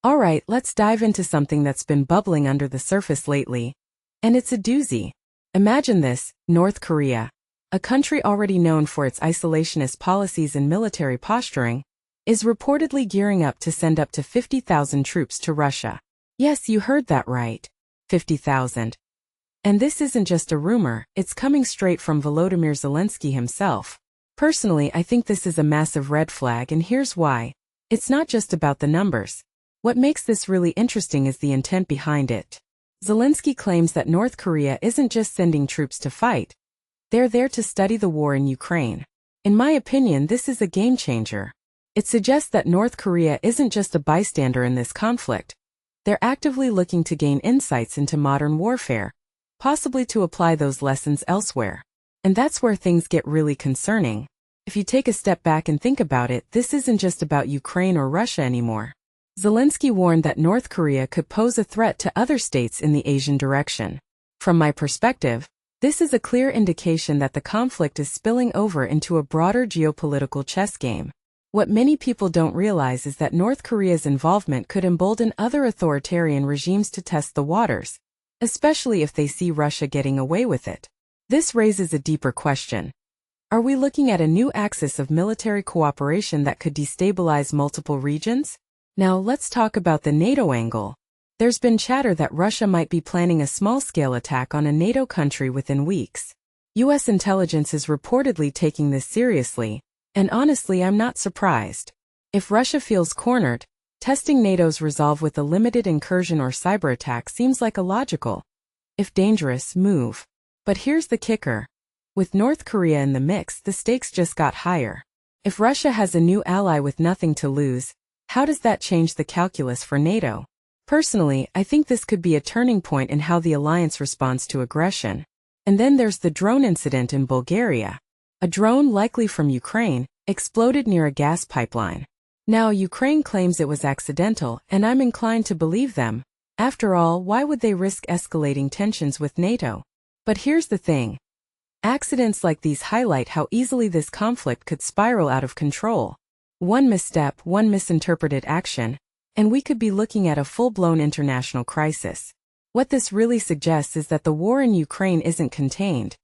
Alright, let's dive into something that's been bubbling under the surface lately. And it's a doozy. Imagine this, North Korea, a country already known for its isolationist policies and military posturing, is reportedly gearing up to send up to 50,000 troops to Russia. Yes, you heard that right. 50,000. And this isn't just a rumor, it's coming straight from Volodymyr Zelensky himself. Personally, I think this is a massive red flag, and here's why. It's not just about the numbers. What makes this really interesting is the intent behind it. Zelensky claims that North Korea isn't just sending troops to fight. They're there to study the war in Ukraine. In my opinion, this is a game changer. It suggests that North Korea isn't just a bystander in this conflict. They're actively looking to gain insights into modern warfare, possibly to apply those lessons elsewhere. And that's where things get really concerning. If you take a step back and think about it, this isn't just about Ukraine or Russia anymore. Zelensky warned that North Korea could pose a threat to other states in the Asian direction. From my perspective, this is a clear indication that the conflict is spilling over into a broader geopolitical chess game. What many people don't realize is that North Korea's involvement could embolden other authoritarian regimes to test the waters, especially if they see Russia getting away with it. This raises a deeper question. Are we looking at a new axis of military cooperation that could destabilize multiple regions? Now let's talk about the NATO angle. There's been chatter that Russia might be planning a small-scale attack on a NATO country within weeks. US intelligence is reportedly taking this seriously, and honestly, I'm not surprised. If Russia feels cornered, testing NATO's resolve with a limited incursion or cyber attack seems like a logical, if dangerous, move. But here's the kicker. With North Korea in the mix, the stakes just got higher. If Russia has a new ally with nothing to lose, how does that change the calculus for NATO? Personally, I think this could be a turning point in how the alliance responds to aggression. And then there's the drone incident in Bulgaria. A drone, likely from Ukraine, exploded near a gas pipeline. Now, Ukraine claims it was accidental, and I'm inclined to believe them. After all, why would they risk escalating tensions with NATO? But here's the thing. Accidents like these highlight how easily this conflict could spiral out of control. One misstep, one misinterpreted action, and we could be looking at a full-blown international crisis. What this really suggests is that the war in Ukraine isn't contained.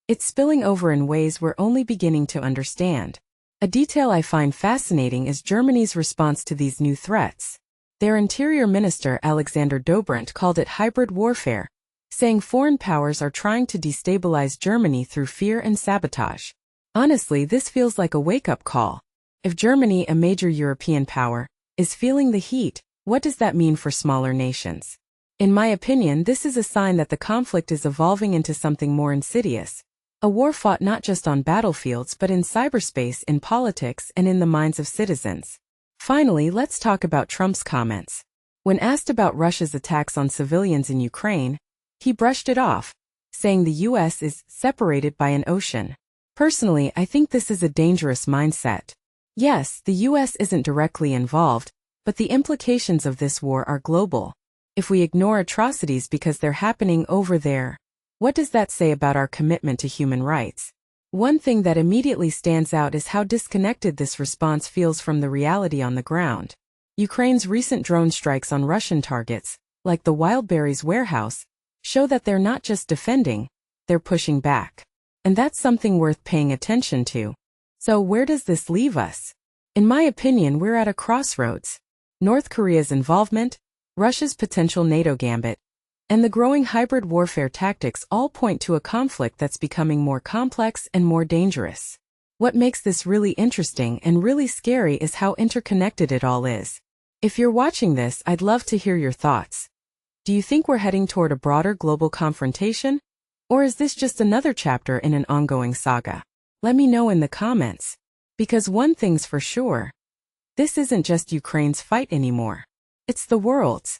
It's spilling over in ways we're only beginning to understand. A detail I find fascinating is Germany's response to these new threats. Their Interior Minister Alexander Dobrindt called it hybrid warfare, saying foreign powers are trying to destabilize Germany through fear and sabotage. Honestly, this feels like a wake-up call. If Germany, a major European power, is feeling the heat, what does that mean for smaller nations? In my opinion, this is a sign that the conflict is evolving into something more insidious. A war fought not just on battlefields but in cyberspace, in politics, and in the minds of citizens. Finally, let's talk about Trump's comments. When asked about Russia's attacks on civilians in Ukraine, he brushed it off, saying the US is separated by an ocean. Personally, I think this is a dangerous mindset. Yes, the US isn't directly involved, but the implications of this war are global. If we ignore atrocities because they're happening over there, what does that say about our commitment to human rights? One thing that immediately stands out is how disconnected this response feels from the reality on the ground. Ukraine's recent drone strikes on Russian targets, like the Wildberries warehouse, show that they're not just defending, they're pushing back. And that's something worth paying attention to. So where does this leave us? In my opinion, we're at a crossroads. North Korea's involvement, Russia's potential NATO gambit, and the growing hybrid warfare tactics all point to a conflict that's becoming more complex and more dangerous. What makes this really interesting and really scary is how interconnected it all is. If you're watching this, I'd love to hear your thoughts. Do you think we're heading toward a broader global confrontation? Or is this just another chapter in an ongoing saga? Let me know in the comments. Because one thing's for sure. This isn't just Ukraine's fight anymore. It's the world's.